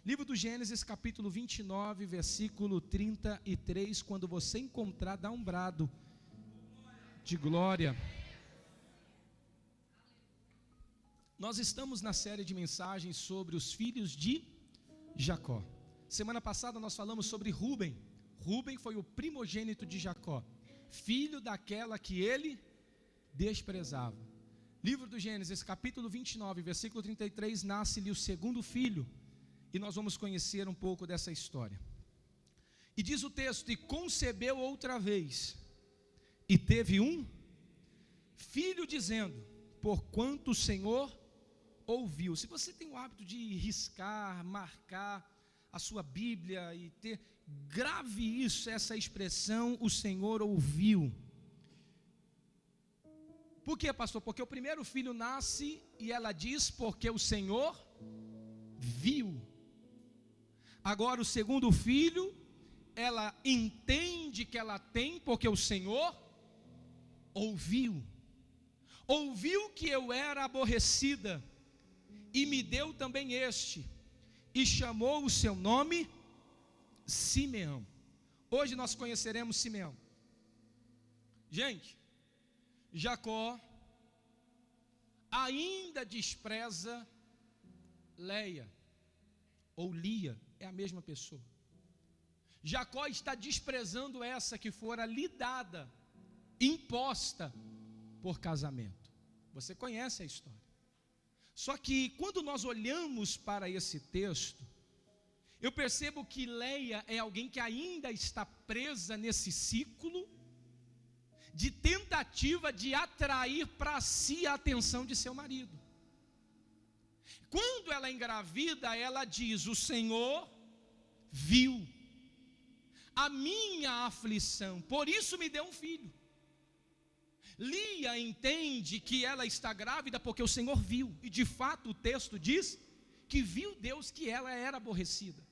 Livro do Gênesis, capítulo 29, versículo 33. Quando você encontrar, dá um brado de glória. Nós estamos na série de mensagens sobre os filhos de Jacó. Semana passada nós falamos sobre Rúben. Rúben foi o primogênito de Jacó, filho daquela que ele desprezava. Livro do Gênesis, capítulo 29, versículo 33, nasce-lhe o segundo filho. E nós vamos conhecer um pouco dessa história. E diz o texto: e concebeu outra vez, e teve um filho, dizendo: porquanto o Senhor ouviu. Se você tem o hábito de riscar, marcar a sua Bíblia e grave isso, essa expressão, o Senhor ouviu. Por quê, pastor? Porque o primeiro filho nasce e ela diz: porque o Senhor viu. Agora o segundo filho, ela entende que ela tem porque o Senhor ouviu. Ouviu que eu era aborrecida e me deu também este, e chamou o seu nome Simeão. Hoje nós conheceremos Simeão. Gente, Jacó ainda despreza Leia, ou Lia, é a mesma pessoa. Jacó está desprezando essa que fora lhe dada, imposta por casamento. Você conhece a história. Só que quando nós olhamos para esse texto, eu percebo que Leia é alguém que ainda está presa nesse ciclo de tentativa de atrair para si a atenção de seu marido. Quando ela engravida, ela diz: o Senhor viu a minha aflição, por isso me deu um filho. Lia entende que ela está grávida porque o Senhor viu, e de fato o texto diz que viu Deus que ela era aborrecida.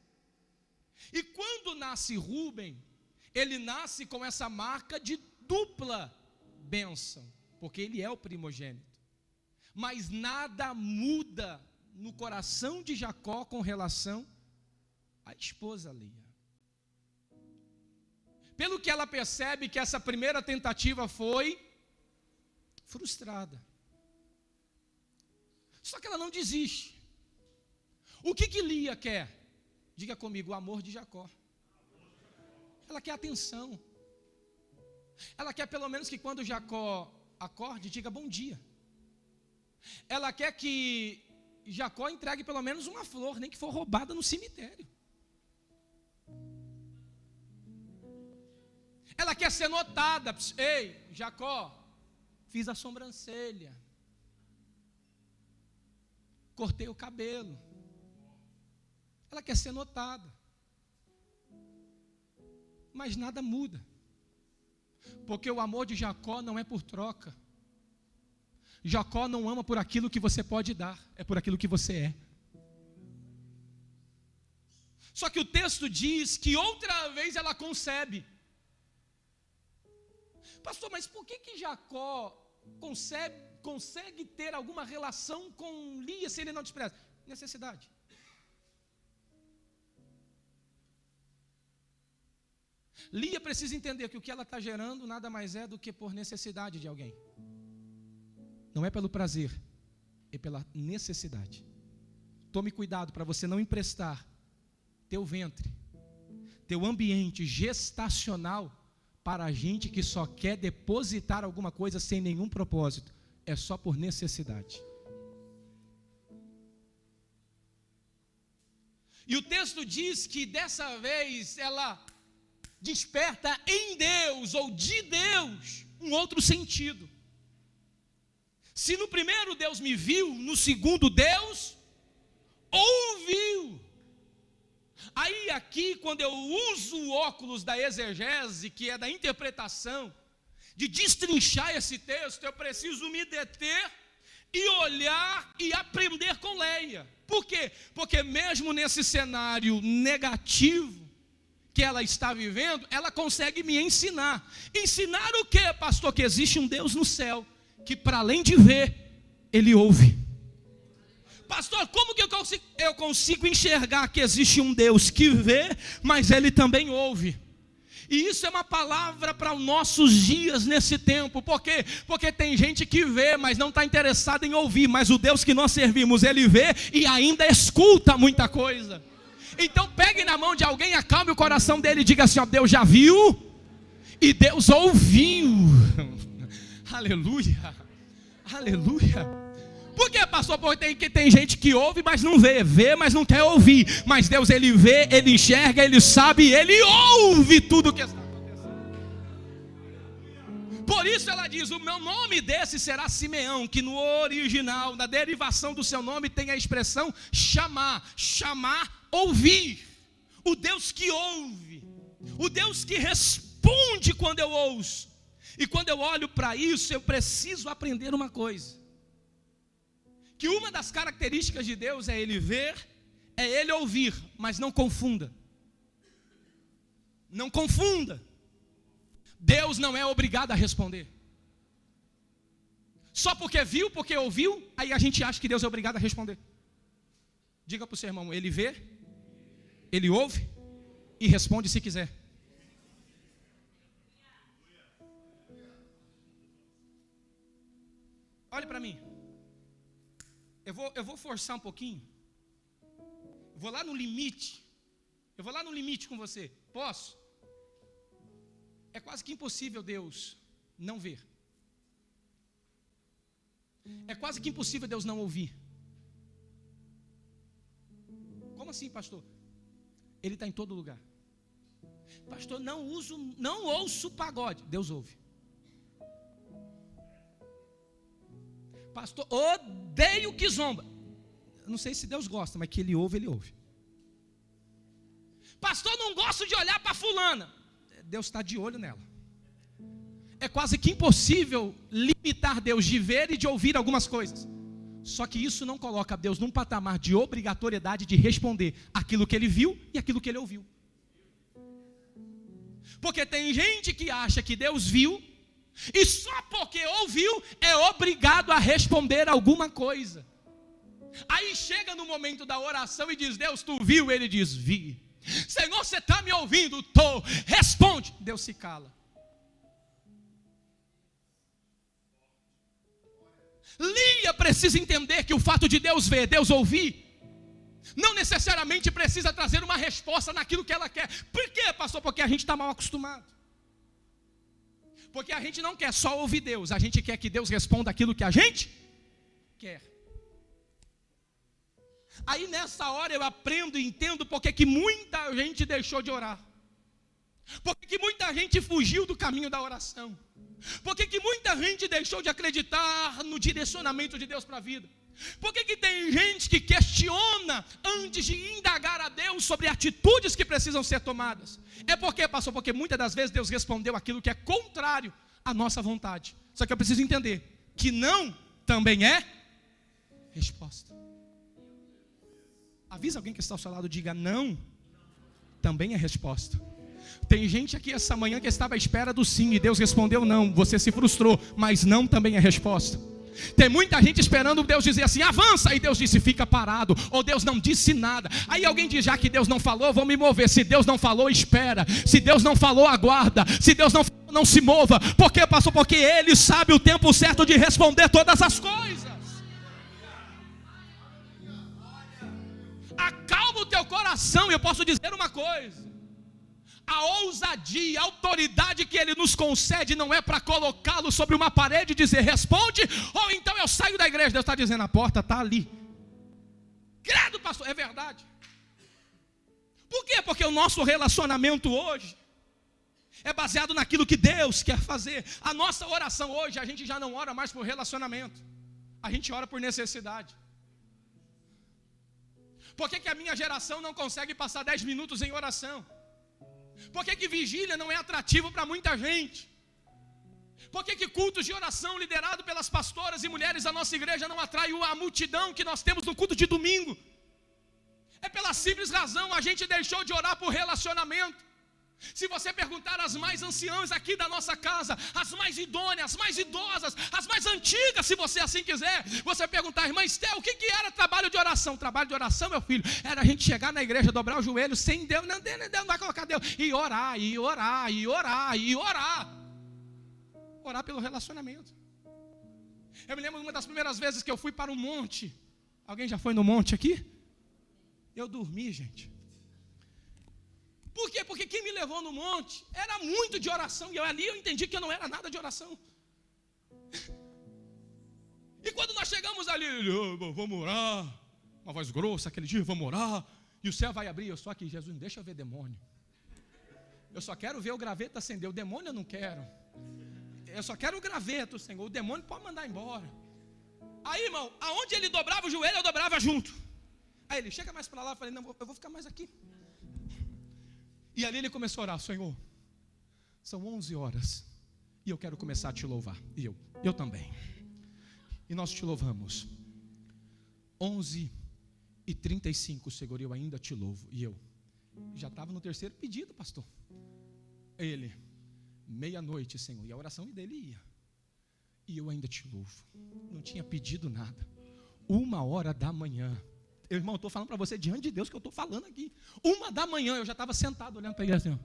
E quando nasce Rúben, ele nasce com essa marca de dupla bênção, porque ele é o primogênito. Mas nada muda no coração de Jacó com relação à esposa Lia. Pelo que ela percebe que essa primeira tentativa foi frustrada. Só que ela não desiste. O que Lia quer? Diga comigo: o amor de Jacó. Ela quer atenção. Ela quer pelo menos que quando Jacó acorde, diga bom dia. Ela quer que Jacó entregue pelo menos uma flor, nem que for roubada no cemitério. Ela quer ser notada. Ei, Jacó, fiz a sobrancelha, cortei o cabelo. Ela quer ser notada. Mas nada muda. Porque o amor de Jacó não é por troca. Jacó não ama por aquilo que você pode dar, é por aquilo que você é. Só que o texto diz que outra vez ela concebe. Pastor, mas por que Jacó consegue ter alguma relação com Lia se ele não despreza? Necessidade. Lia precisa entender que o que ela está gerando nada mais é do que por necessidade de alguém. Não é pelo prazer, é pela necessidade. Tome cuidado para você não emprestar teu ventre, teu ambiente gestacional para a gente que só quer depositar alguma coisa sem nenhum propósito. É só por necessidade. E o texto diz que dessa vez ela desperta em Deus ou de Deus um outro sentido. Se no primeiro Deus me viu, no segundo Deus ouviu. Aí aqui, quando eu uso o óculos da exegese, que é da interpretação, de destrinchar esse texto, eu preciso me deter e olhar e aprender com Leia. Por quê? Porque mesmo nesse cenário negativo que ela está vivendo, ela consegue me ensinar. Ensinar o quê, pastor? Que existe um Deus no céu, que para além de ver, Ele ouve. Pastor, como que eu consigo enxergar que existe um Deus que vê, mas Ele também ouve? E isso é uma palavra para os nossos dias nesse tempo. Por quê? Porque tem gente que vê, mas não está interessada em ouvir. Mas o Deus que nós servimos, Ele vê e ainda escuta muita coisa. Então pegue na mão de alguém, acalme o coração dele e diga assim, ó, Deus já viu e Deus ouviu. Aleluia, aleluia. Por que, pastor? Porque tem gente que ouve, mas não vê, vê, mas não quer ouvir. Mas Deus, Ele vê, Ele enxerga, Ele sabe, Ele ouve tudo o que está acontecendo. Por isso ela diz, o meu nome desse será Simeão, que no original, na derivação do seu nome, tem a expressão chamar, ouvir. O Deus que ouve, o Deus que responde quando eu ouço. E quando eu olho para isso, eu preciso aprender uma coisa. Que uma das características de Deus é Ele ver, é Ele ouvir, mas não confunda. Não confunda. Deus não é obrigado a responder. Só porque viu, porque ouviu, aí a gente acha que Deus é obrigado a responder. Diga para o seu irmão, Ele vê, Ele ouve e responde se quiser. Olhe para mim. Eu vou forçar um pouquinho. Eu vou lá no limite. Eu vou lá no limite com você. Posso? É quase que impossível Deus não ver. É quase que impossível Deus não ouvir. Como assim, pastor? Ele está em todo lugar. Pastor, não ouço pagode. Deus ouve. Pastor, odeio que zomba. Eu não sei se Deus gosta, mas que Ele ouve, Ele ouve. Pastor, não gosto de olhar para fulana. Deus está de olho nela. É quase que impossível limitar Deus de ver e de ouvir algumas coisas. Só que isso não coloca Deus num patamar de obrigatoriedade de responder aquilo que Ele viu e aquilo que Ele ouviu. Porque tem gente que acha que Deus viu e só porque ouviu é obrigado a responder alguma coisa. Aí chega no momento da oração e diz, Deus, tu viu? Ele diz, vi. Senhor, você está me ouvindo? Estou. Responde. Deus se cala. Lia precisa entender que o fato de Deus ver, Deus ouvir, não necessariamente precisa trazer uma resposta naquilo que ela quer. Por quê, pastor? Porque a gente está mal acostumado. Porque a gente não quer só ouvir Deus, a gente quer que Deus responda aquilo que a gente quer. Aí nessa hora eu aprendo e entendo porque que muita gente deixou de orar. Porque que muita gente fugiu do caminho da oração. Porque que muita gente deixou de acreditar no direcionamento de Deus para a vida. Por que tem gente que questiona antes de indagar a Deus sobre atitudes que precisam ser tomadas? É porque, pastor, porque muitas das vezes Deus respondeu aquilo que é contrário à nossa vontade. Só que eu preciso entender que não também é resposta. Avisa alguém que está ao seu lado, diga não também é resposta. Tem gente aqui essa manhã que estava à espera do sim e Deus respondeu não, você se frustrou, mas não também é resposta. Tem muita gente esperando Deus dizer assim, avança, e Deus disse, fica parado, ou Deus não disse nada. Aí alguém diz, já que Deus não falou, vou me mover. Se Deus não falou, espera. Se Deus não falou, aguarda. Se Deus não falou, não se mova. Por quê, pastor? Porque Ele sabe o tempo certo de responder todas as coisas. Acalma o teu coração. E eu posso dizer uma coisa, a ousadia, a autoridade que Ele nos concede não é para colocá-lo sobre uma parede e dizer responde, ou então eu saio da igreja. Deus está dizendo, a porta está ali. Credo, pastor, é verdade. Por quê? Porque o nosso relacionamento hoje é baseado naquilo que Deus quer fazer. A nossa oração hoje, a gente já não ora mais por relacionamento, a gente ora por necessidade. Por que a minha geração não consegue passar 10 minutos em oração? Por que vigília não é atrativo para muita gente? Por que cultos de oração liderado pelas pastoras e mulheres da nossa igreja não atrai a multidão que nós temos no culto de domingo? É pela simples razão, a gente deixou de orar por relacionamento. Se você perguntar às mais anciãs aqui da nossa casa, as mais idôneas, as mais idosas, as mais antigas, se você assim quiser, você perguntar, irmã Estel, o que era trabalho de oração? Trabalho de oração, meu filho, era a gente chegar na igreja, dobrar o joelho, sem Deus, não vai colocar Deus, e orar, e orar, e orar, e orar. Orar pelo relacionamento. Eu me lembro de uma das primeiras vezes que eu fui para o monte. Alguém já foi no monte aqui? Eu dormi, gente. Por quê? Porque quem me levou no monte era muito de oração. E ali eu entendi que eu não era nada de oração. E quando nós chegamos ali, vamos orar. Uma voz grossa, aquele dia, vamos orar. E o céu vai abrir. Eu só aqui, Jesus, deixa eu ver demônio. Eu só quero ver o graveto acender. O demônio eu não quero. Eu só quero o graveto, Senhor. O demônio pode mandar embora. Aí, irmão, aonde ele dobrava o joelho, eu dobrava junto. Aí ele, chega mais para lá. Eu falei, não, eu vou ficar mais aqui. E ali ele começou a orar, Senhor, são 11 horas e eu quero começar a te louvar. E eu também. E nós te louvamos. 11h35, Senhor, eu ainda te louvo. E eu já estava no terceiro pedido, pastor. Ele, meia-noite, Senhor, e a oração dele ia. E eu ainda te louvo. Não tinha pedido nada. 1h Irmão, eu estou falando para você diante de Deus que eu estou falando aqui. 1h eu já estava sentado olhando para ele assim. Ó.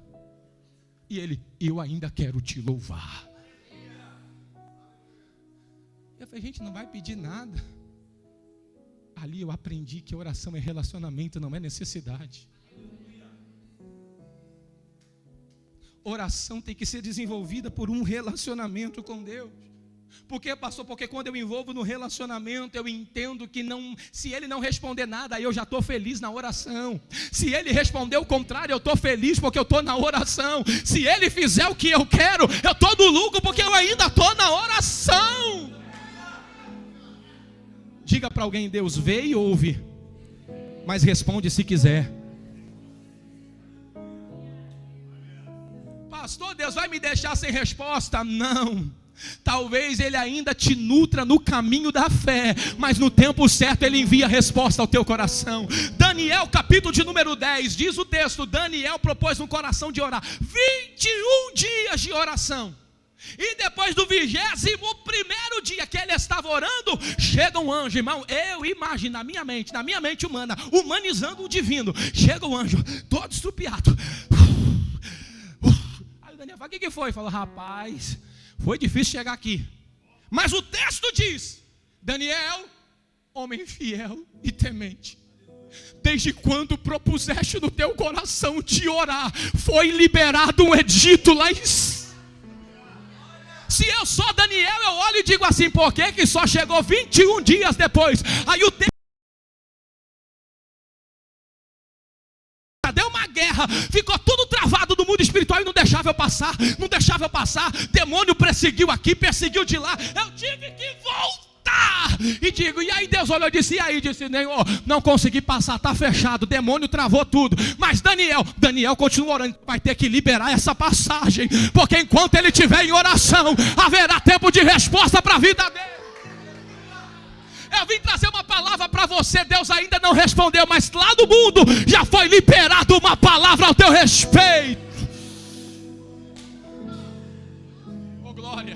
E ele, eu ainda quero te louvar. Eu falei, gente, não vai pedir nada. Ali eu aprendi que oração é relacionamento, não é necessidade. Oração tem que ser desenvolvida por um relacionamento com Deus. Por que, pastor? Porque quando eu envolvo no relacionamento, eu entendo que não, se ele não responder nada, aí eu já estou feliz na oração. Se ele responder o contrário, eu estou feliz porque eu estou na oração. Se ele fizer o que eu quero, eu estou no lucro porque eu ainda estou na oração. Diga para alguém, Deus vê e ouve, mas responde se quiser. Pastor, Deus vai me deixar sem resposta? Não. Talvez ele ainda te nutra no caminho da fé, mas no tempo certo ele envia a resposta ao teu coração. Daniel, capítulo de número 10, diz o texto, Daniel propôs no coração de orar 21 dias de oração. E depois do 21º dia que ele estava orando, chega um anjo, irmão, eu imagino na minha mente humana, humanizando o divino, chega o anjo, todo estrupiado. Aí o Daniel fala, o que foi? Falou, rapaz, foi difícil chegar aqui. Mas o texto diz, Daniel, homem fiel e temente, desde quando propuseste no teu coração de orar, foi liberado um edito lá em cima. Se eu sou Daniel, eu olho e digo assim, por que só chegou 21 dias depois? Aí o texto deu uma guerra, ficou tudo travado do mundo espiritual e não deixava eu passar, demônio perseguiu aqui, perseguiu de lá, eu tive que voltar, e digo, e aí Deus olhou e disse, Senhor, não consegui passar, está fechado, demônio travou tudo, mas Daniel continua orando, vai ter que liberar essa passagem, porque enquanto ele estiver em oração, haverá tempo de resposta para a vida dele. Eu vim trazer uma palavra para você, Deus ainda não respondeu, mas lá no mundo já foi liberado uma palavra ao teu respeito. Oh glória.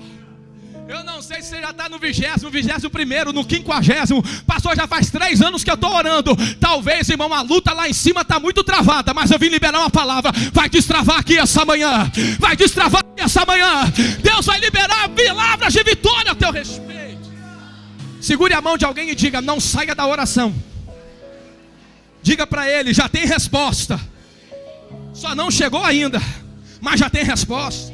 Eu não sei se você já está no 20º, 21º, no 50º. Pastor, já faz 3 anos que eu estou orando. Talvez, irmão, a luta lá em cima está muito travada, mas eu vim liberar uma palavra. Vai destravar aqui essa manhã. Deus vai liberar palavras de vitória ao teu respeito. Segure a mão de alguém e diga, não saia da oração. Diga para ele, já tem resposta. Só não chegou ainda, mas já tem resposta.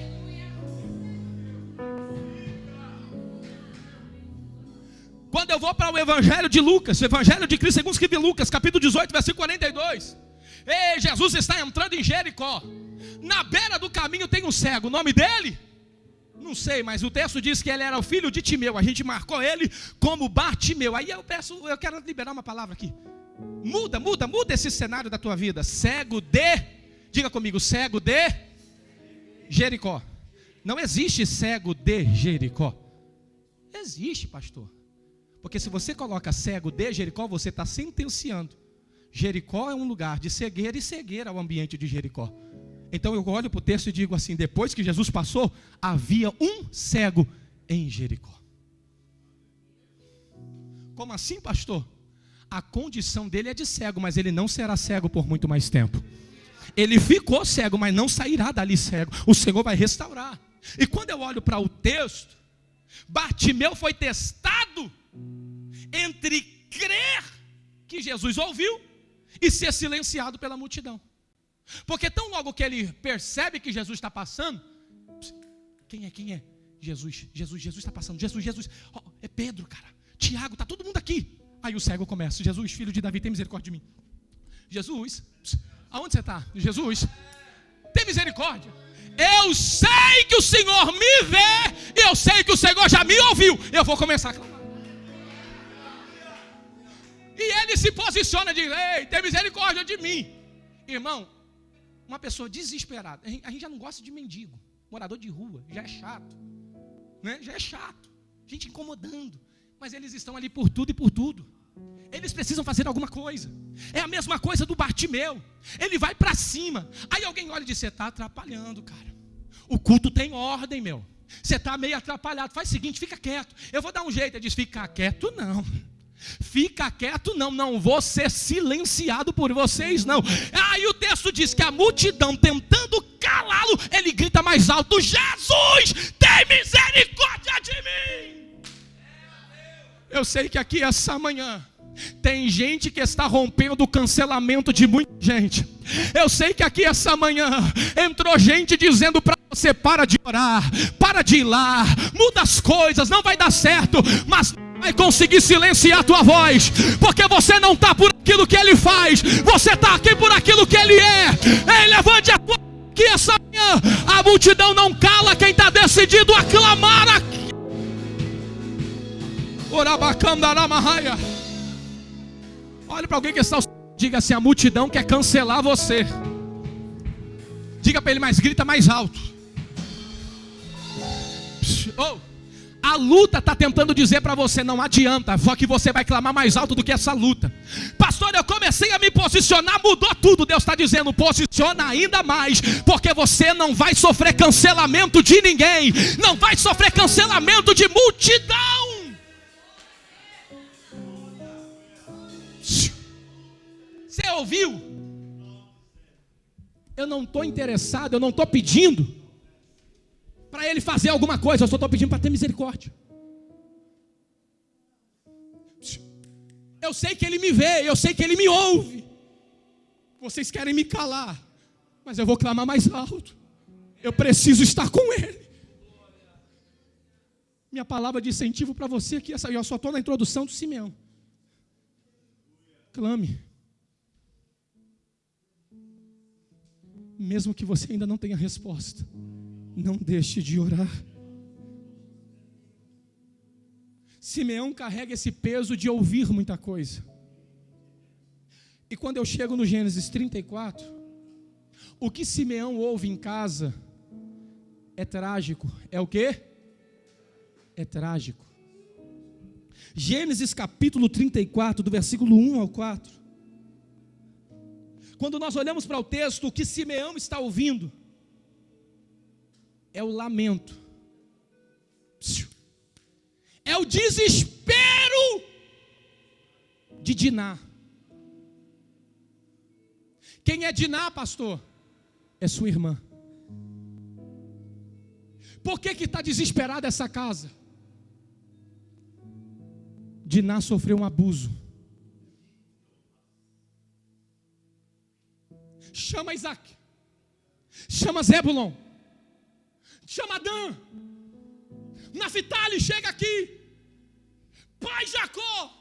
Quando eu vou para o Evangelho de Lucas, o Evangelho de Cristo segundo escreveu Lucas, capítulo 18, versículo 42. Jesus está entrando em Jericó. Na beira do caminho tem um cego, o nome dele? Não sei, mas o texto diz que ele era o filho de Timeu. A gente marcou ele como Bartimeu. Aí eu quero liberar uma palavra aqui. Muda esse cenário da tua vida. Diga comigo, cego de Jericó. Não existe cego de Jericó. Existe, pastor. Porque se você coloca cego de Jericó, você está sentenciando. Jericó é um lugar de cegueira, e cegueira é o ambiente de Jericó. Então eu olho para o texto e digo assim: depois que Jesus passou, havia um cego em Jericó. Como assim, pastor? A condição dele é de cego, mas ele não será cego por muito mais tempo. Ele ficou cego, mas não sairá dali cego. O Senhor vai restaurar. E quando eu olho para o texto, Bartimeu foi testado entre crer que Jesus ouviu e ser silenciado pela multidão. Porque tão logo que ele percebe que Jesus está passando, quem é? Jesus está passando, Jesus, oh, é Pedro, cara, Tiago, está todo mundo aqui. Aí o cego começa: Jesus, filho de Davi, tem misericórdia de mim. Jesus, aonde você está? Jesus, tem misericórdia. Eu sei que o Senhor me vê, eu sei que o Senhor já me ouviu. Eu vou começar a clamar. E ele se posiciona e diz: ei, tem misericórdia de mim. Irmão, uma pessoa desesperada, a gente já não gosta de mendigo, morador de rua, já é chato, né? Já é chato, gente incomodando. Mas eles estão ali por tudo e por tudo. Eles precisam fazer alguma coisa. É a mesma coisa do Bartimeu. Ele vai para cima. Aí alguém olha e diz: você está atrapalhando, cara. O culto tem ordem, meu. Você está meio atrapalhado. Faz o seguinte, fica quieto. Eu vou dar um jeito. Ele diz: fica quieto não. Fica quieto não vou ser silenciado por vocês não. Aí o texto diz que a multidão tentando calá-lo, ele grita mais alto: Jesus, tem misericórdia de mim. Eu sei que aqui essa manhã tem gente que está rompendo o cancelamento de muita gente. Eu sei que aqui essa manhã entrou gente dizendo para você: para de orar, para de ir lá, muda as coisas, não vai dar certo. Mas não vai conseguir silenciar a tua voz, porque você não está por aquilo que ele faz, você está aqui por aquilo que ele é. Ei, levante a tua mão aqui essa manhã. A multidão não cala quem está decidido a clamar aqui. Olha para alguém que está, diga assim: a multidão quer cancelar você. Diga para ele, mas grita mais alto. Oh, a luta está tentando dizer para você: não adianta, só que você vai clamar mais alto do que essa luta. Pastor, eu comecei a me posicionar, mudou tudo. Deus está dizendo: posiciona ainda mais, porque você não vai sofrer cancelamento de ninguém, não vai sofrer cancelamento de multidão. Você ouviu? Eu não estou interessado, eu não estou pedindo para ele fazer alguma coisa, eu só estou pedindo para ter misericórdia. Eu sei que ele me vê, eu sei que ele me ouve. Vocês querem me calar, mas eu vou clamar mais alto. Eu preciso estar com ele. Minha palavra de incentivo para você aqui, eu só estou na introdução do Simeão. Clame. Mesmo que você ainda não tenha resposta, não deixe de orar. Simeão carrega esse peso de ouvir muita coisa. E quando eu chego no Gênesis 34, o que Simeão ouve em casa é trágico. É o quê? É trágico. Gênesis capítulo 34, do versículo 1 ao 4. Quando nós olhamos para o texto, o que Simeão está ouvindo é o lamento, é o desespero de Diná. Quem é Diná, pastor? É sua irmã. Por que está desesperada essa casa? Diná sofreu um abuso. Chama Isaac, chama Zebulon, chama Dan, Naftali, chega aqui, pai Jacó,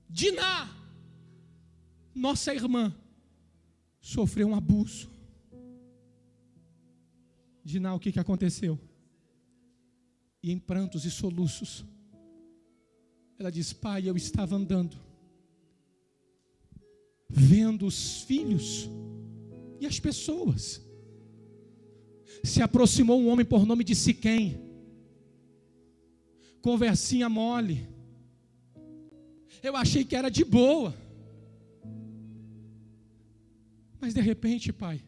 Diná, nossa irmã, sofreu um abuso. Diná, o que aconteceu? E em prantos e soluços, ela diz: pai, eu estava andando, vendo os filhos e as pessoas. Se aproximou um homem por nome de Siquém, conversinha mole. Eu achei que era de boa, mas de repente, pai,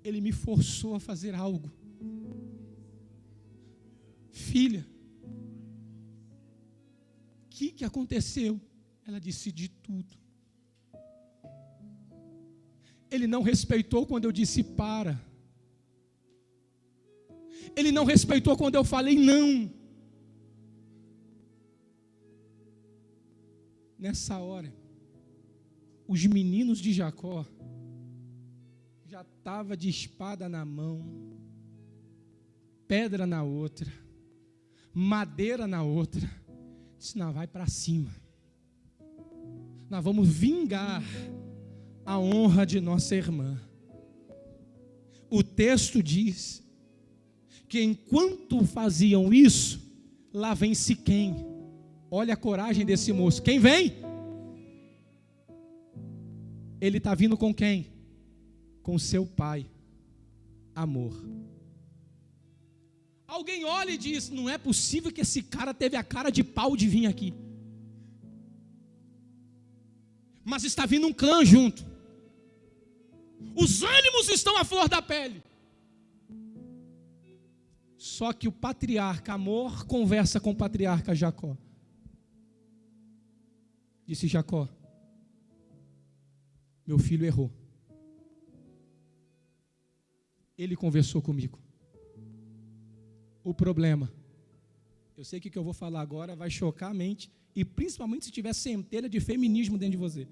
ele me forçou a fazer algo. Filha, o que aconteceu? Ela disse: de tudo. Ele não respeitou quando eu disse para. Ele não respeitou quando eu falei não. Nessa hora, os meninos de Jacó já estavam de espada na mão, pedra na outra, madeira na outra. Disse: não, vai para cima. Nós vamos vingar a honra de nossa irmã. O texto diz que enquanto faziam isso, lá vem Siquém. Olha a coragem desse moço. Quem vem? Ele está vindo com quem? Com seu pai. Amor. Alguém olha e diz: não é possível que esse cara teve a cara de pau de vir aqui. Mas está vindo um clã junto. Os ânimos estão à flor da pele. Só que o patriarca Amor conversa com o patriarca Jacó. Disse: Jacó, meu filho errou. Ele conversou comigo. O problema, eu sei que o que eu vou falar agora vai chocar a mente, e principalmente se tiver centelha de feminismo dentro de você.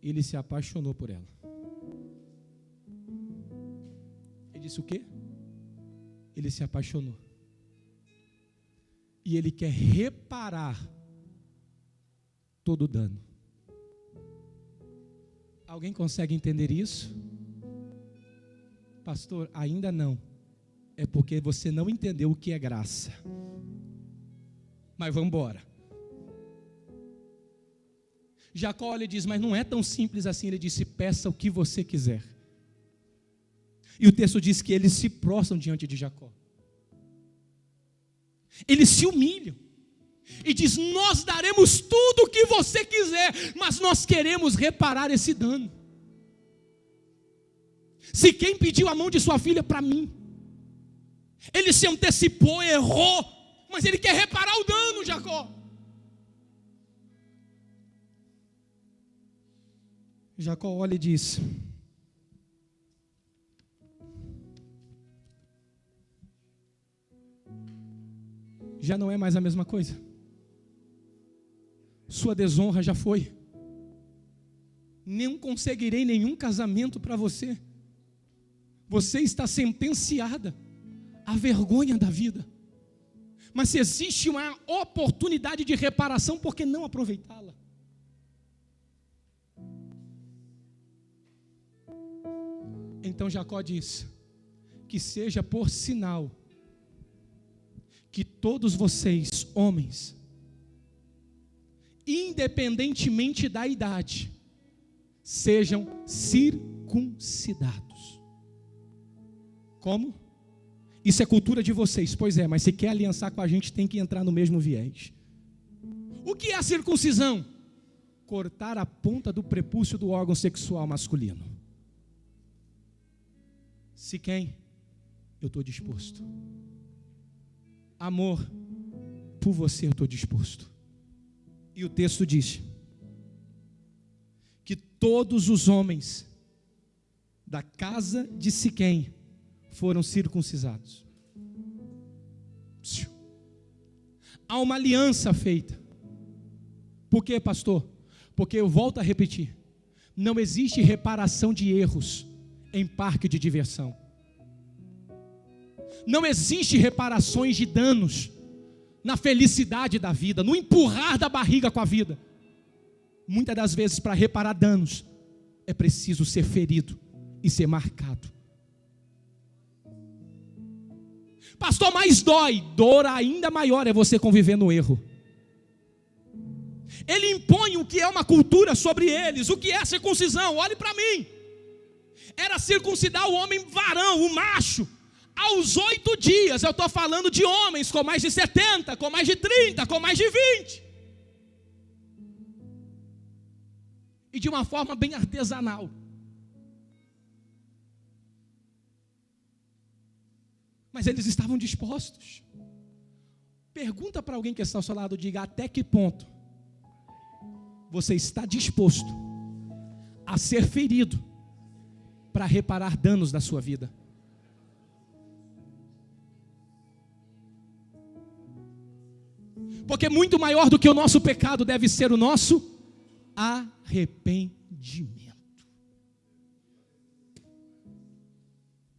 Ele se apaixonou por ela. Ele disse o quê? Ele se apaixonou. E ele quer reparar todo o dano. Alguém consegue entender isso? Pastor, ainda não. É porque você não entendeu o que é graça. Mas vamos embora. Jacó olha e diz: mas não é tão simples assim. Ele disse: peça o que você quiser. E o texto diz que eles se prostram diante de Jacó. Eles se humilham. E diz: nós daremos tudo o que você quiser, mas nós queremos reparar esse dano. Se quem pediu a mão de sua filha para mim, ele se antecipou, errou, mas ele quer reparar o dano, Jacó. Jacó olha e diz: já não é mais a mesma coisa. Sua desonra já foi. Não conseguirei nenhum casamento para você. Você está sentenciada à vergonha da vida. Mas se existe uma oportunidade de reparação, por que não aproveitá-la? Então Jacó diz: que seja por sinal que todos vocês, homens, independentemente da idade, sejam circuncidados. Como? Isso é cultura de vocês. Pois é, mas se quer aliançar com a gente, tem que entrar no mesmo viés. O que é a circuncisão? Cortar a ponta do prepúcio do órgão sexual masculino. Se quem? Eu estou disposto. Amor, por você eu estou disposto. E o texto diz que todos os homens da casa de Siquém foram circuncisados. Há uma aliança feita. Por quê, pastor? Porque eu volto a repetir: não existe reparação de erros em parque de diversão. Não existe reparações de danos na felicidade da vida, no empurrar da barriga com a vida. Muitas das vezes, para reparar danos, é preciso ser ferido e ser marcado. Pastor, mais dor ainda maior é você conviver no erro. Ele impõe o que é uma cultura sobre eles. O que é a circuncisão? Olhe para mim. Era circuncidar o homem varão, o macho, aos 8 dias. Eu estou falando de homens com mais de 70, com mais de 30, com mais de 20. E de uma forma bem artesanal. Mas eles estavam dispostos. Pergunta para alguém que está ao seu lado, diga: até que ponto você está disposto a ser ferido para reparar danos da sua vida? Porque muito maior do que o nosso pecado deve ser o nosso arrependimento.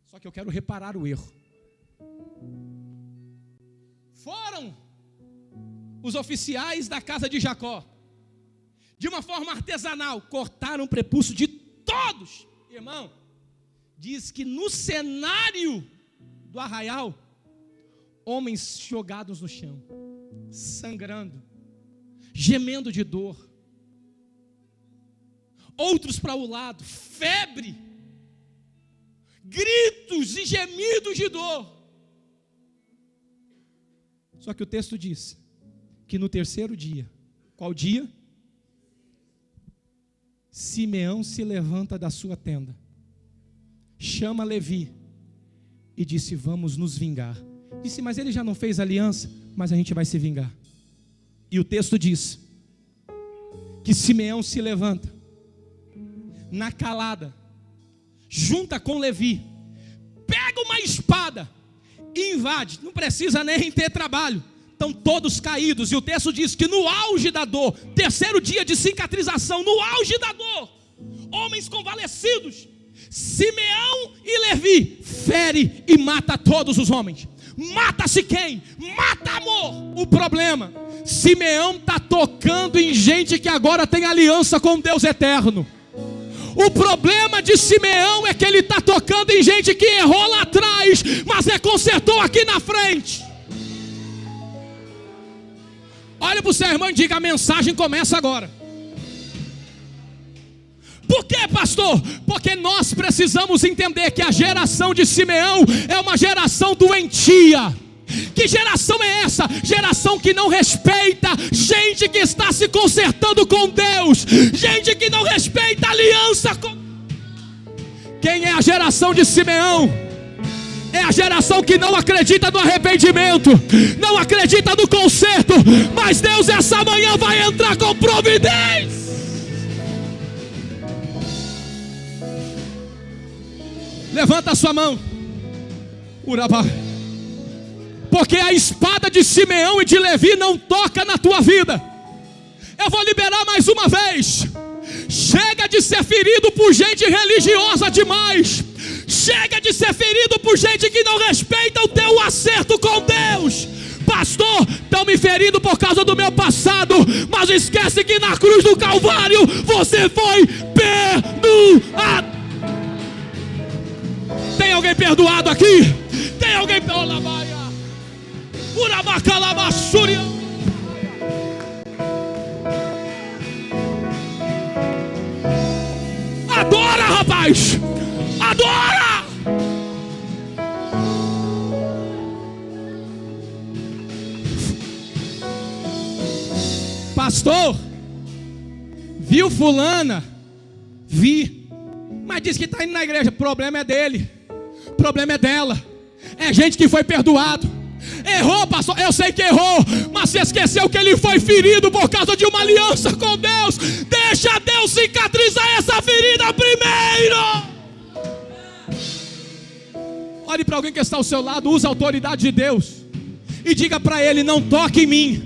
Só que eu quero reparar o erro. Foram os oficiais da casa de Jacó, de uma forma artesanal, cortaram o prepúcio de todos. Irmão, diz que no cenário do arraial, homens jogados no chão, sangrando, gemendo de dor, outros para o lado, febre, gritos e gemidos de dor. Só que o texto diz que no terceiro dia, qual dia? Simeão se levanta da sua tenda, chama Levi e disse: vamos nos vingar. Disse: mas ele já não fez aliança, mas a gente vai se vingar. E o texto diz que Simeão se levanta, na calada, junta com Levi, pega uma espada e invade. Não precisa nem ter trabalho, estão todos caídos. E o texto diz que no auge da dor, terceiro dia de cicatrização, no auge da dor, homens convalescidos, Simeão e Levi fere e mata todos os homens. Mata-se quem? Mata amor. O problema, Simeão está tocando em gente que agora tem aliança com Deus eterno. O problema de Simeão é que ele está tocando em gente que errou lá atrás, mas consertou aqui na frente. Olha para o seu irmão e diga: a mensagem começa agora. Por quê, pastor? Porque nós precisamos entender que a geração de Simeão é uma geração doentia. Que geração é essa? Geração que não respeita gente que está se consertando com Deus, gente que não respeita a aliança com... Quem é a geração de Simeão? É a geração que não acredita no arrependimento, não acredita no conserto, mas Deus essa manhã vai entrar com providência. Levanta a sua mão, Urabá. Porque a espada de Simeão e de Levi não toca na tua vida. Eu vou liberar mais uma vez. Chega de ser ferido por gente religiosa demais. Chega de ser ferido por gente que não respeita o teu acerto com Deus. Pastor, estão me ferindo por causa do meu passado, mas esquece que na cruz do Calvário você foi perdoado. Tem alguém perdoado aqui? Tem alguém perdoado? Adora, rapaz! Adora! Pastor, viu fulana? Vi, mas disse que está indo na igreja. O problema é dele, o problema é dela. É gente que foi perdoado. Errou, pastor, eu sei que errou, mas você esqueceu que ele foi ferido por causa de uma aliança com Deus. Deixa Deus cicatrizar essa ferida primeiro. Olhe para alguém que está ao seu lado, use a autoridade de Deus e diga para ele: não toque em mim.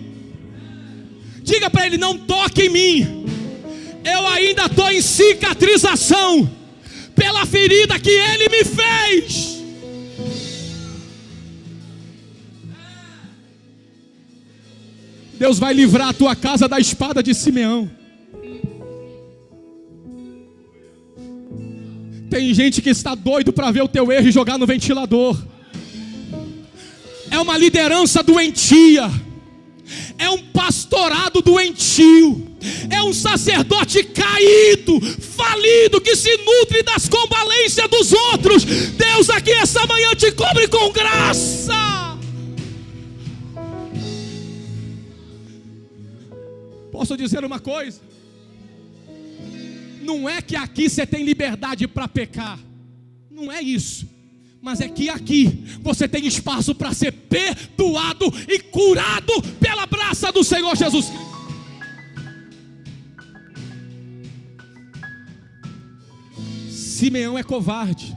Diga para ele: não toque em mim. Eu ainda estou em cicatrização pela ferida que ele me fez. Deus vai livrar a tua casa da espada de Simeão. Tem gente que está doido para ver o teu erro e jogar no ventilador. É uma liderança doentia. É um pastorado doentio. É um sacerdote caído, falido, que se nutre das combalências dos outros. Deus aqui essa manhã te cobre com graça. Posso dizer uma coisa? Não é que aqui você tem liberdade para pecar. Não é isso. mas é que aqui você tem espaço para ser perdoado e curado pela graça do Senhor Jesus Cristo. Simeão é covarde.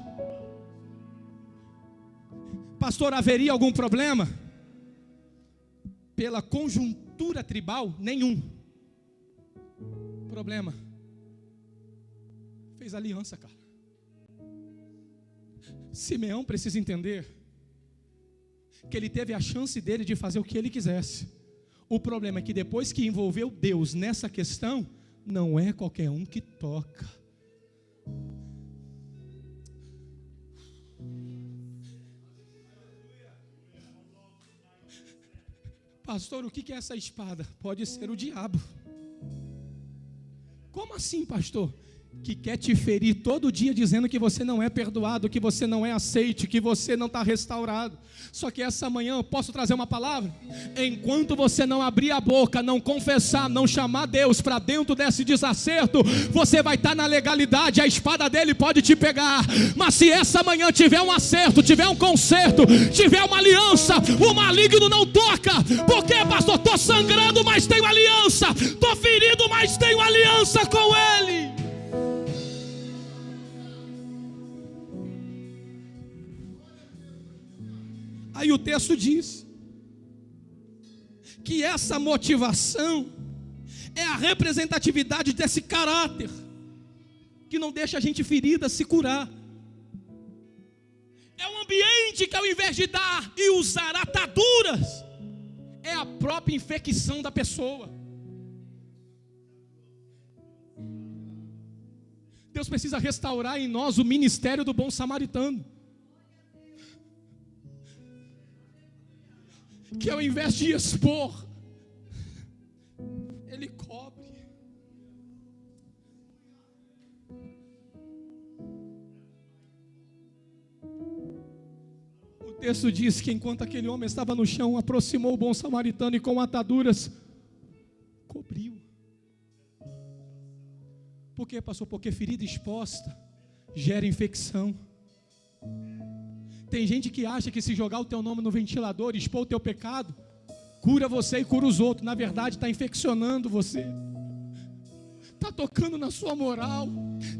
Pastor, haveria algum problema? Pela conjuntura tribal, nenhum problema. Fez aliança, cara. Simeão precisa entender que ele teve a chance dele de fazer o que ele quisesse. O problema é que depois que envolveu Deus nessa questão, não é qualquer um que toca. Pastor, o que é essa espada? Pode ser o diabo. Como assim, pastor? Que quer te ferir todo dia dizendo que você não é perdoado, que você não é aceite, que você não está restaurado. Só que essa manhã eu posso trazer uma palavra? Enquanto você não abrir a boca, não confessar, não chamar Deus para dentro desse desacerto, você vai estar na legalidade, a espada dele pode te pegar. Mas se essa manhã tiver um acerto, tiver um conserto, tiver uma aliança, o maligno não toca. Por quê, pastor? Estou sangrando, mas tenho aliança. Estou ferido, mas tenho aliança com ele. Aí o texto diz que essa motivação é a representatividade desse caráter que não deixa a gente ferida se curar. É um ambiente que, ao invés de dar e usar ataduras, é a própria infecção da pessoa. Deus precisa restaurar em nós o ministério do bom samaritano, que ao invés de expor, ele cobre. O texto diz que enquanto aquele homem estava no chão, aproximou o bom samaritano e com ataduras cobriu. Por quê, pastor? Porque ferida exposta gera infecção. Tem gente que acha que se jogar o teu nome no ventilador, expor o teu pecado, cura você e cura os outros. Na verdade está infeccionando você, está tocando na sua moral,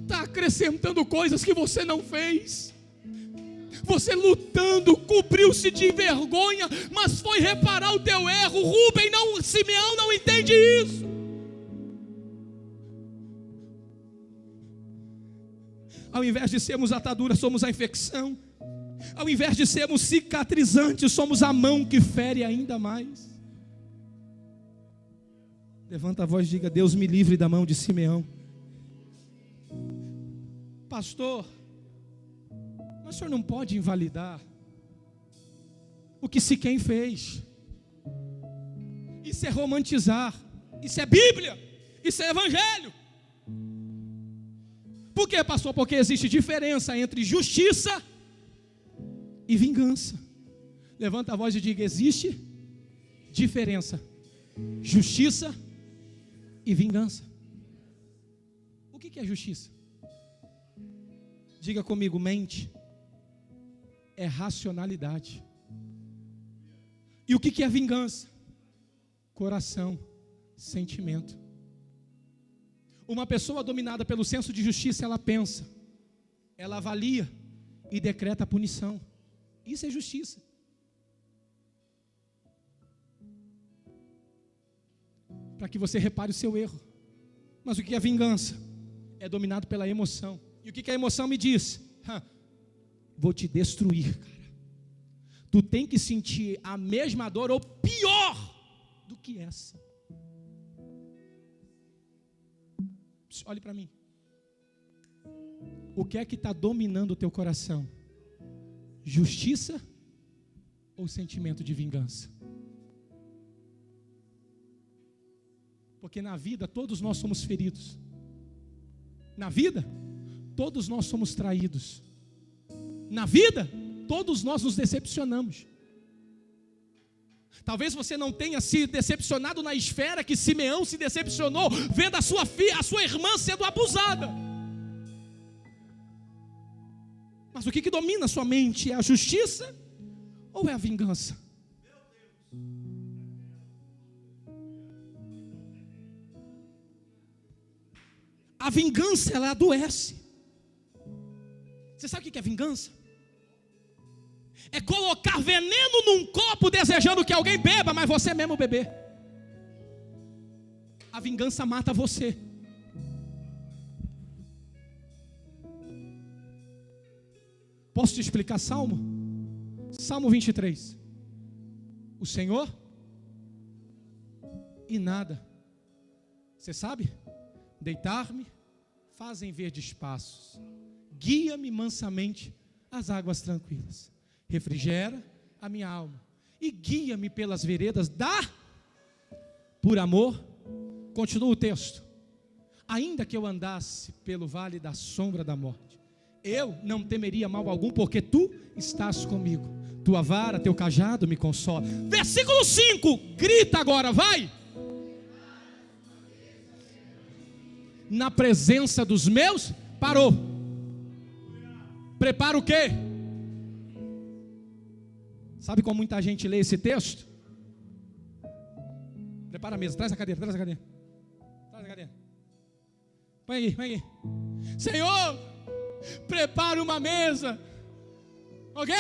está acrescentando coisas que você não fez. Você lutando, cobriu-se de vergonha, mas foi reparar o teu erro. Simeão não entende isso. Ao invés de sermos ataduras, somos a infecção. Ao invés de sermos cicatrizantes, somos a mão que fere ainda mais. Levanta a voz e diga: Deus me livre da mão de Simeão. Pastor, mas o senhor não pode invalidar o que Siquém fez. Isso é romantizar. Isso é Bíblia. Isso é Evangelho. Por quê, pastor? Porque existe diferença entre justiça e vingança. Levanta a voz e diga: existe diferença. Justiça e vingança. O que é justiça? Diga comigo: mente é racionalidade. E o que é vingança? Coração, sentimento. Uma pessoa dominada pelo senso de justiça, ela pensa, ela avalia e decreta a punição. Isso é justiça. Para que você repare o seu erro. Mas o que é vingança? É dominado pela emoção. E o que a emoção me diz? Vou te destruir, cara. Tu tem que sentir a mesma dor ou pior do que essa. Olhe para mim. O que é que está dominando o teu coração? Justiça ou sentimento de vingança? Porque na vida todos nós somos feridos. Na vida todos nós somos traídos. Na vida todos nós nos decepcionamos. Talvez você não tenha se decepcionado na esfera que Simeão se decepcionou, vendo a sua filha, a sua irmã sendo abusada. Mas o que domina a sua mente? É a justiça ou é a vingança? A vingança, ela adoece. Você sabe o que é vingança? É colocar veneno num copo desejando que alguém beba, mas você mesmo beber. A vingança mata você. Posso te explicar Salmo? Salmo 23. O Senhor e nada. Você sabe? Deitar-me, fazem verdes passos. Guia-me mansamente às águas tranquilas. Refrigera a minha alma. E guia-me pelas veredas por amor. Continua o texto. Ainda que eu andasse pelo vale da sombra da morte, eu não temeria mal algum, porque tu estás comigo. Tua vara, teu cajado me consola. Versículo 5, grita agora, vai. Na presença dos meus, parou. Prepara o quê? Sabe como muita gente lê esse texto? Prepara a mesa, traz a cadeira. Traz a cadeira. Põe aí. Senhor, prepara uma mesa. Ok?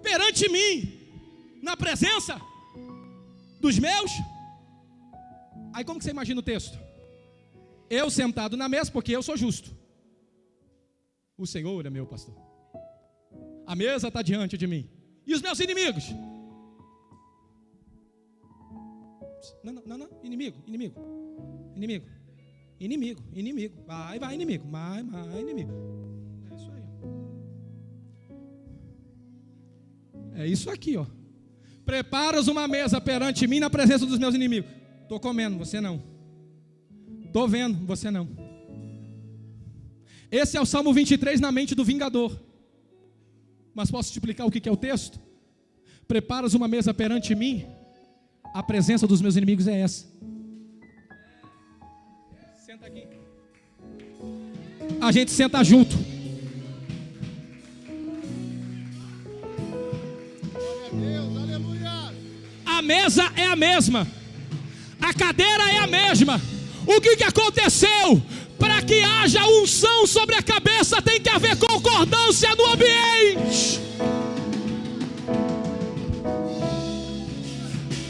Perante mim, na presença dos meus. Aí como que você imagina o texto? Eu sentado na mesa, porque eu sou justo. O Senhor é meu pastor. A mesa está diante de mim. E os meus inimigos? Não. Inimigo. Vai, inimigo. Vai, inimigo. É isso aí. É isso aqui, ó. Preparas uma mesa perante mim na presença dos meus inimigos. Estou comendo, você não. Estou vendo, você não. Esse é o Salmo 23 na mente do vingador. Mas posso te explicar o que é o texto? Preparas uma mesa perante mim, a presença dos meus inimigos é essa. Senta aqui. A gente senta junto. Glória a Deus, aleluia. A mesa é a mesma. A cadeira é a mesma. O que aconteceu? Para que haja unção sobre a cabeça, tem que haver concordância no ambiente.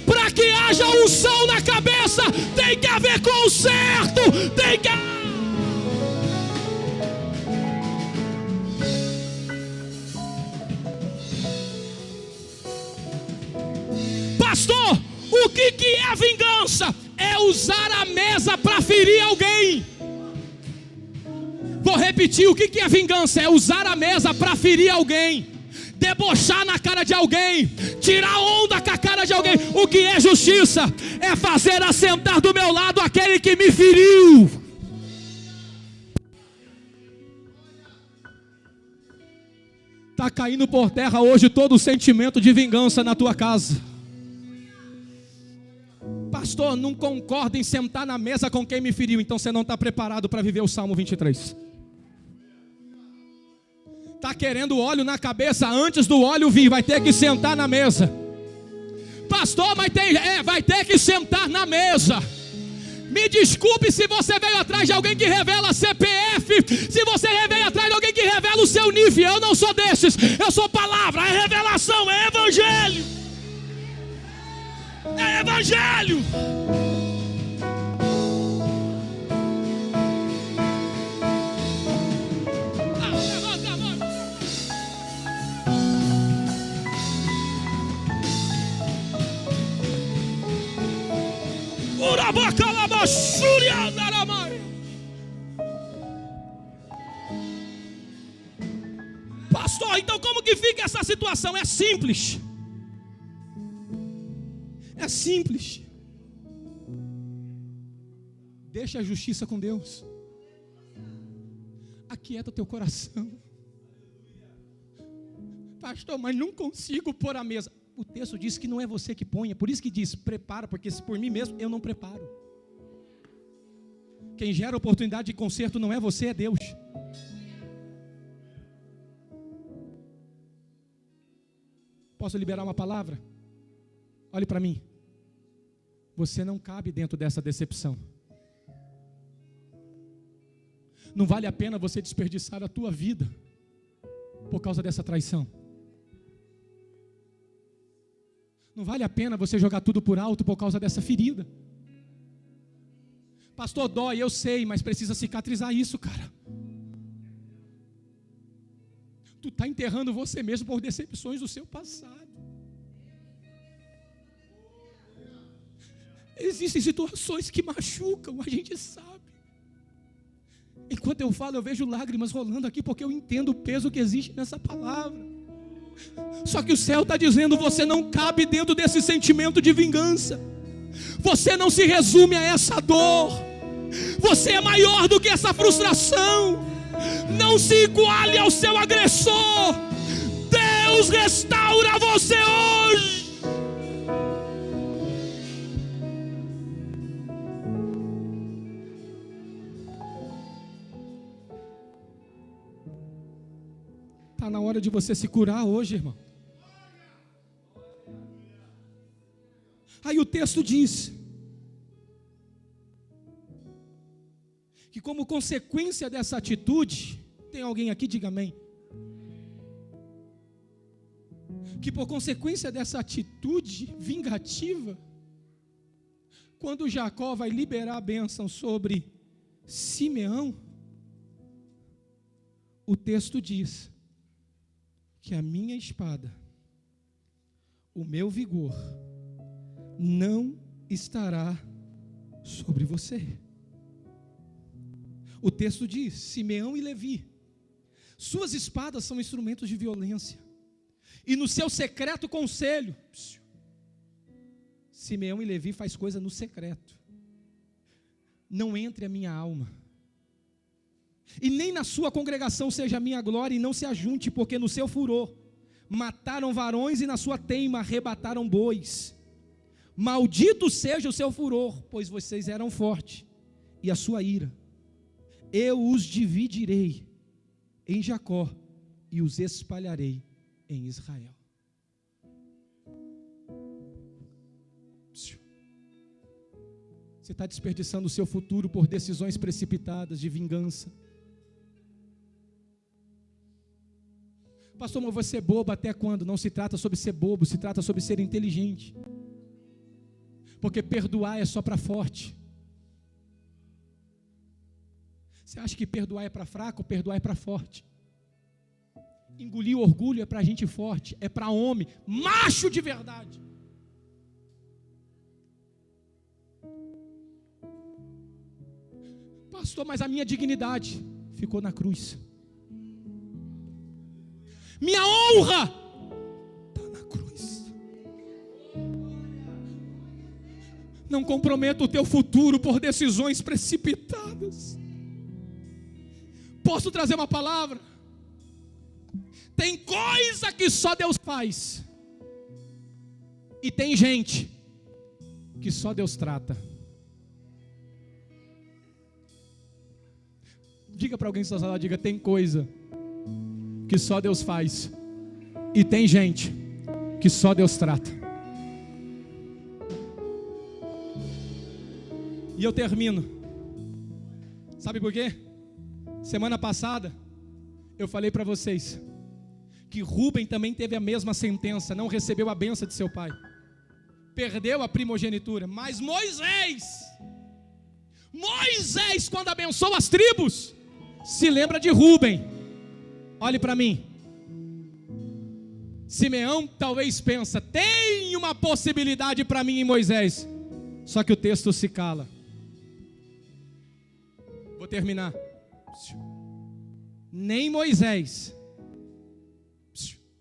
Para que haja unção na cabeça, tem que haver conserto. Tem que... Pastor, o que é vingança? É usar a mesa para ferir alguém. Vou repetir, o que é vingança? É usar a mesa para ferir alguém, debochar na cara de alguém, tirar onda com a cara de alguém. O que é justiça? É fazer assentar do meu lado aquele que me feriu. Está caindo por terra hoje todo o sentimento de vingança na tua casa. Pastor, não concorda em sentar na mesa com quem me feriu. Então você não está preparado para viver o Salmo 23. Está querendo óleo na cabeça antes do óleo vir. Vai ter que sentar na mesa. Pastor, mas vai ter que sentar na mesa. Me desculpe se você veio atrás de alguém que revela CPF. Se você veio atrás de alguém que revela o seu nível. Eu não sou desses. Eu sou palavra, é revelação, é evangelho. É evangelho. Levanta a mão. Pastor, então como que fica essa situação? É simples. É simples. Deixa a justiça com Deus. Aquieta teu coração. Pastor, mas não consigo pôr a mesa. O texto diz que não é você que põe. É por isso que diz, prepara. Porque se por mim mesmo, eu não preparo. Quem gera oportunidade de conserto não é você, é Deus. Posso liberar uma palavra? Olhe para mim. Você não cabe dentro dessa decepção. Não vale a pena você desperdiçar a tua vida por causa dessa traição. Não vale a pena você jogar tudo por alto por causa dessa ferida. Pastor, dói, eu sei, mas precisa cicatrizar isso, cara. Tu está enterrando você mesmo por decepções do seu passado. Existem situações que machucam, a gente sabe. Enquanto eu falo, eu vejo lágrimas rolando aqui, porque eu entendo o peso que existe nessa palavra. Só que o céu está dizendo, você não cabe dentro desse sentimento de vingança. Você não se resume a essa dor. Você é maior do que essa frustração. Não se iguale ao seu agressor. Deus restaura você hoje. Está na hora de você se curar hoje, irmão. Aí o texto diz que como consequência dessa atitude, tem alguém aqui, diga amém. Que por consequência dessa atitude vingativa, quando Jacó vai liberar a bênção sobre Simeão, o texto diz que a minha espada, o meu vigor, não estará sobre você. O texto diz, Simeão e Levi, suas espadas são instrumentos de violência, e no seu secreto conselho, Simeão e Levi faz coisa no secreto. Não entre a minha alma, e nem na sua congregação seja a minha glória, e não se ajunte, porque no seu furor mataram varões, e na sua teima arrebataram bois. Maldito seja o seu furor, pois vocês eram fortes, e a sua ira. Eu os dividirei em Jacó, e os espalharei em Israel. Você está desperdiçando o seu futuro por decisões precipitadas de vingança. Pastor, mas eu vou ser bobo até quando? Não se trata sobre ser bobo, se trata sobre ser inteligente. Porque perdoar é só para forte. Você acha que perdoar é para fraco? Perdoar é para forte. Engolir o orgulho é para gente forte, é para homem, macho de verdade. Pastor, mas a minha dignidade ficou na cruz. Minha honra está na cruz. Não comprometa o teu futuro por decisões precipitadas. Posso trazer uma palavra? Tem coisa que só Deus faz, e tem gente que só Deus trata. Diga para alguém que está ao lado, diga, tem coisa que só Deus faz, e tem gente que só Deus trata. E eu termino. Sabe por quê? Semana passada eu falei para vocês que Rúben também teve a mesma sentença, não recebeu a bênção de seu pai, perdeu a primogenitura. Mas Moisés, quando abençoa as tribos, se lembra de Rúben. Olhe para mim. Simeão talvez pensa, tem uma possibilidade para mim em Moisés. Só que o texto se cala. Vou terminar. Nem Moisés,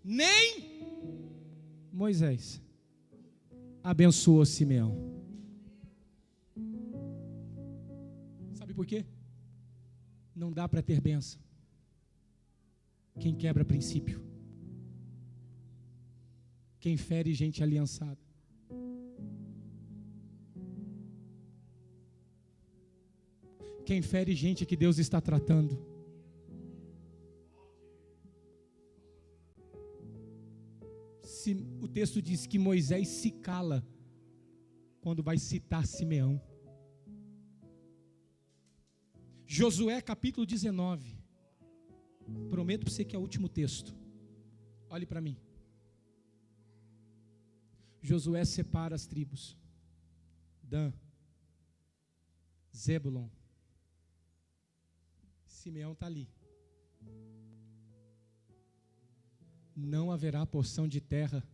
nem Moisés abençoou Simeão. Sabe por quê? Não dá para ter bênção quem quebra princípio, quem fere gente aliançada. Quem fere gente que Deus está tratando. O texto diz que Moisés se cala quando vai citar Simeão. Josué capítulo 19. Prometo para você que é o último texto. Olhe para mim. Josué separa as tribos. Dan, Zebulon, Simeão está ali. Não haverá porção de terra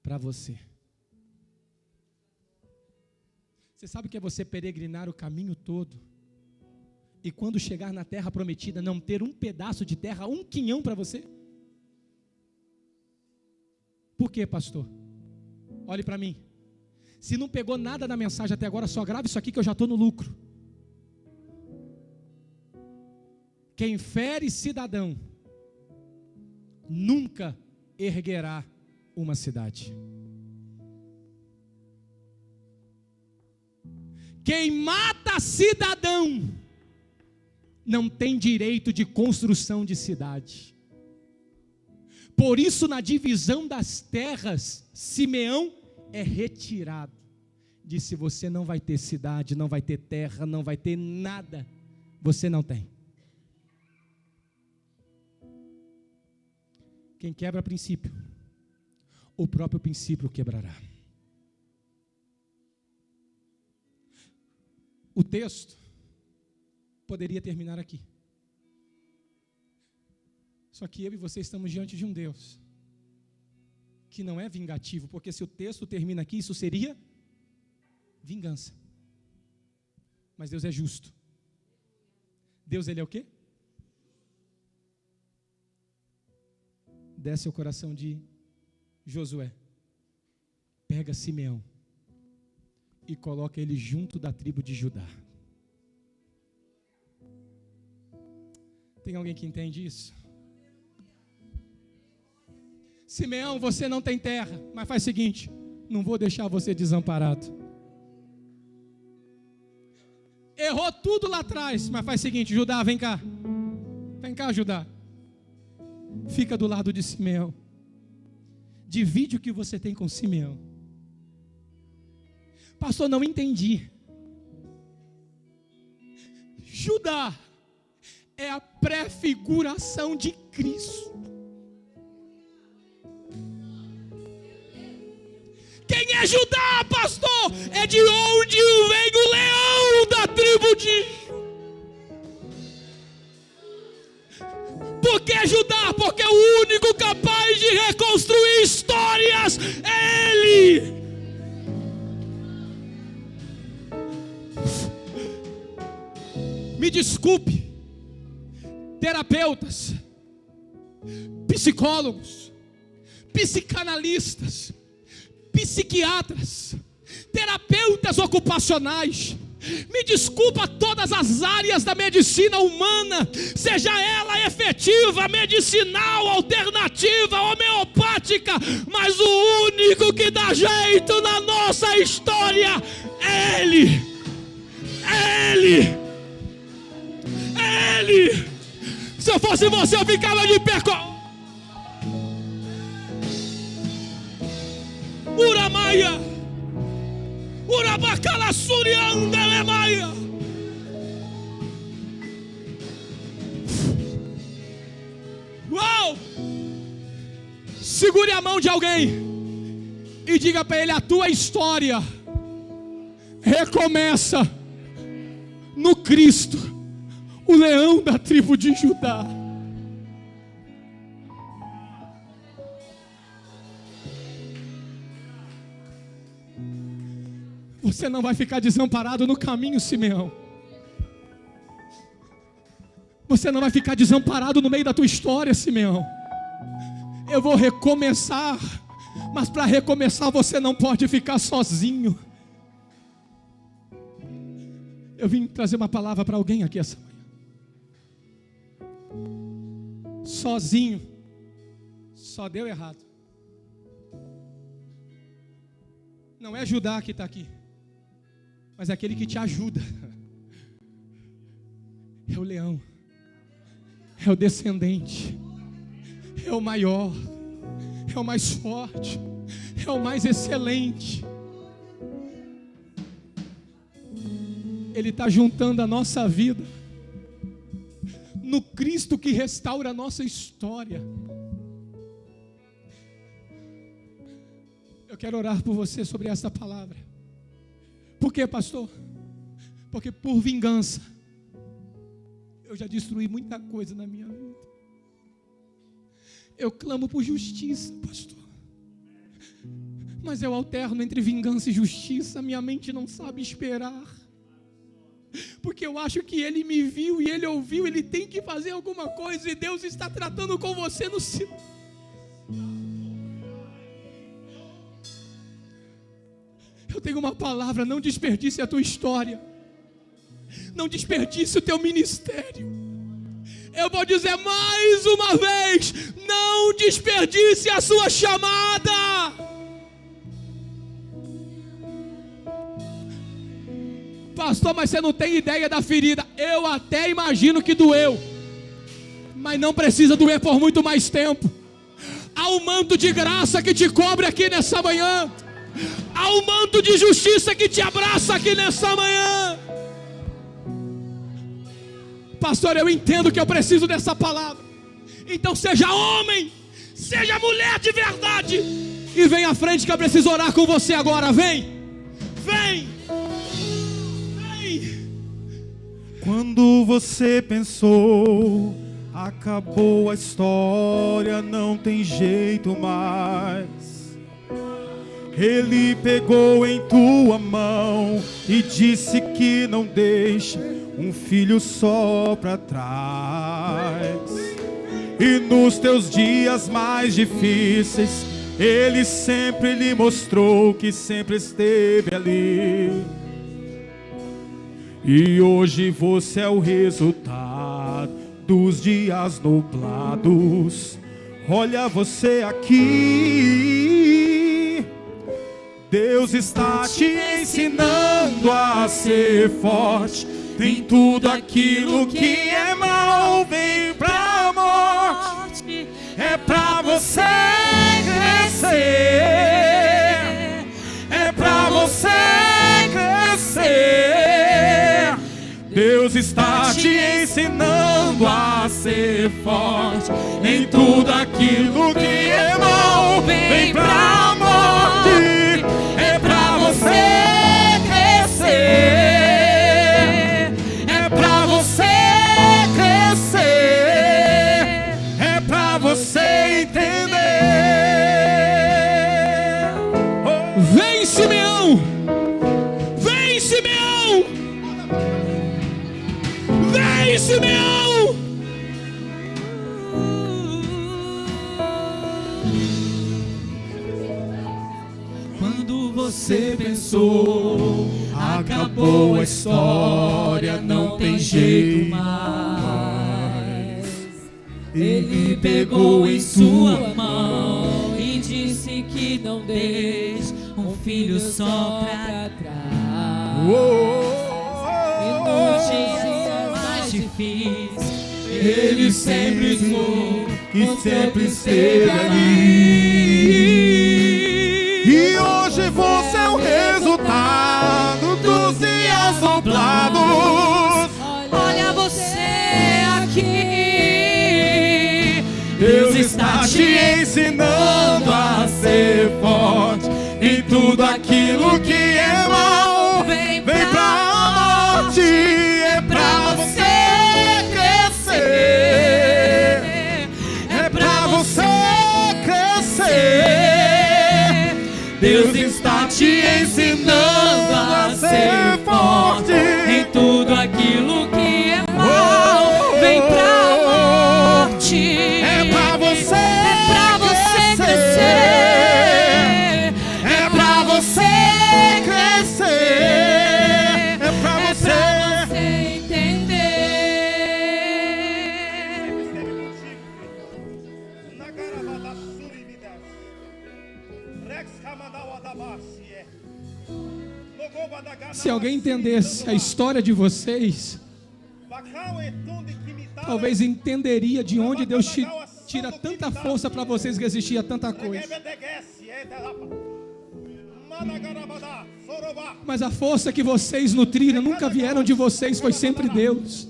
para você. Você sabe o que é você peregrinar o caminho todo e quando chegar na terra prometida não ter um pedaço de terra, um quinhão para você? Por quê, pastor? Olhe para mim. Se não pegou nada da mensagem até agora, só grave isso aqui que eu já estou no lucro. Quem fere cidadão nunca erguerá uma cidade. Quem mata cidadão não tem direito de construção de cidade. Por isso, na divisão das terras, Simeão é retirado. Disse: você não vai ter cidade, não vai ter terra, não vai ter nada. Você não tem. Quem quebra princípio, o próprio princípio quebrará. O texto poderia terminar aqui. Só que eu e você estamos diante de um Deus que não é vingativo, porque se o texto termina aqui, isso seria vingança. Mas Deus é justo. Deus, ele é o quê? Desce o coração de Josué, pega Simeão e coloca ele junto da tribo de Judá. Tem alguém que entende isso? Simeão, você não tem terra, mas faz o seguinte: não vou deixar você desamparado. Errou tudo lá atrás, mas faz o seguinte: Judá, vem cá. Vem cá, Judá. Fica do lado de Simeão. Divide o que você tem com Simeão. Pastor, não entendi. Judá é a prefiguração de Cristo. Quem é Judá, pastor? É de onde vem o leão da tribo de Judá. Por que Judá? Porque o único capaz de reconstruir histórias é Ele. Me desculpe, terapeutas, psicólogos, psicanalistas, psiquiatras, terapeutas ocupacionais, me desculpa todas as áreas da medicina humana, seja ela efetiva, medicinal, alternativa, homeopática, mas o único que dá jeito na nossa história é Ele. É Ele. É Ele. Se eu fosse você, eu ficava de pé. Uramaia, Urabacala Suriandelemaia. Uau! Segure a mão de alguém e diga para ele: a tua história recomeça no Cristo, o leão da tribo de Judá. Você não vai ficar desamparado no caminho, Simeão. Você não vai ficar desamparado no meio da tua história, Simeão. Eu vou recomeçar, mas para recomeçar você não pode ficar sozinho. Eu vim trazer uma palavra para alguém aqui essa manhã. Sozinho só deu errado. Não é Judá que está aqui, mas é aquele que te ajuda. É o leão, é o descendente, é o maior, é é o mais forte, é o mais excelente. Ele está juntando a nossa vida no Cristo que restaura a nossa história. Eu quero orar por você sobre essa palavra. Por quê, pastor? Porque por vingança eu já destruí muita coisa na minha vida. Eu clamo por justiça, pastor, mas eu alterno entre vingança e justiça. Minha mente não sabe esperar, porque eu acho que Ele me viu e Ele ouviu. Ele tem que fazer alguma coisa, e Deus está tratando com você no seu. Eu tenho uma palavra: não desperdice a tua história, não desperdice o teu ministério. Eu vou dizer mais uma vez: não desperdice a sua chamada. Pastor, mas você não tem ideia da ferida. Eu até imagino que doeu, mas não precisa doer por muito mais tempo. Há um manto de graça que te cobre aqui nessa manhã. Há um manto de justiça que te abraça aqui nessa manhã. Pastor, eu entendo que eu preciso dessa palavra. Então seja homem, seja mulher de verdade, e vem à frente que eu preciso orar com você agora. Vem, vem, vem. Quando você pensou, acabou a história, não tem jeito mais. Ele pegou em tua mão e disse que não deixa um filho só para trás. E nos teus dias mais difíceis, Ele sempre lhe mostrou que sempre esteve ali. E hoje você é o resultado dos dias nublados. Olha você aqui. Deus está te ensinando a ser forte. Tem tudo aquilo que é mal, vem pra morte. É pra você crescer. É pra você crescer. Deus está te ensinando a ser forte. Em tudo aquilo que é mal, vem pra morte. É pra você crescer. É pra você crescer. É pra você entender. Oh. Vem, Simeão! Vem, Simeão! Vem, Simeão! Quando você pensou, acabou a história, não tem jeito mais. Ele pegou em sua mão e disse que não deixa um filho só pra trás. E nos dias mais difíceis, Ele sempre foi, que sempre esteve ali. E hoje você é o resultado dos dias nublados. olha você aqui. Deus está te ensinando a ser forte. Em tudo aquilo que é mal, vem pra morte. É pra você crescer. É pra você crescer. Deus está te ensinando a ser forte. Em tudo aquilo que é mal, vem pra morte. É pra você crescer. É pra você crescer. É pra você entender. Se alguém entendesse a história de vocês, talvez entenderia de onde Deus tira tanta força para vocês resistir a tanta coisa. Mas a força que vocês nutriram nunca vieram de vocês, foi sempre Deus.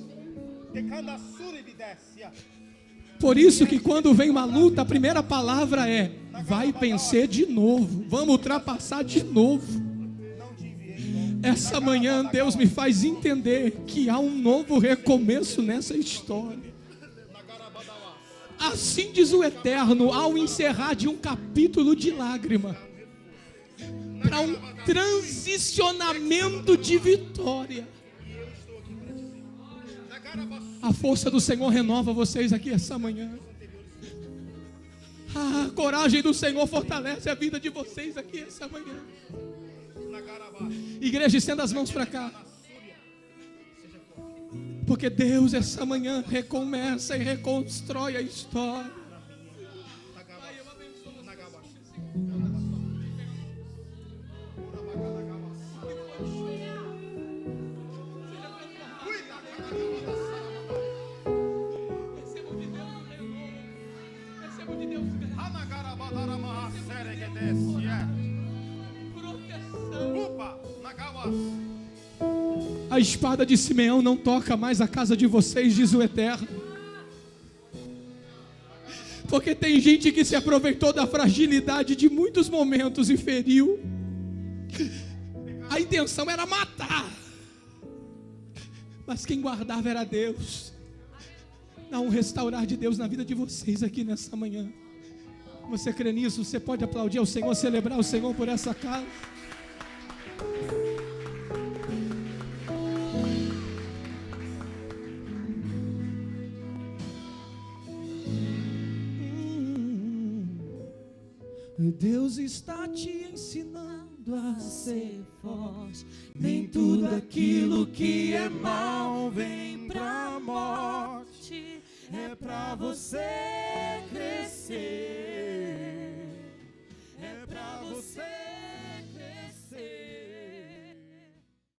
Por isso que quando vem uma luta, a primeira palavra é: vai vencer de novo, vamos ultrapassar de novo. Essa manhã Deus me faz entender que há um novo recomeço nessa história. Assim diz o Eterno, ao encerrar de um capítulo de lágrima, para um transicionamento de vitória. A força do Senhor renova vocês aqui essa manhã. A coragem do Senhor fortalece a vida de vocês aqui essa manhã. Igreja, estenda as mãos para cá. Porque Deus essa manhã recomeça e reconstrói a história. Pai, eu abençoo você. A espada de Simeão não toca mais a casa de vocês, diz o Eterno. Porque tem gente que se aproveitou da fragilidade de muitos momentos e feriu. A intenção era matar, mas quem guardava era Deus. Há um restaurar de Deus na vida de vocês aqui nessa manhã. Você crê nisso? Você pode aplaudir ao Senhor, celebrar o Senhor por essa casa. Deus está te ensinando a ser forte. Nem tudo aquilo que é mal vem pra morte. É pra você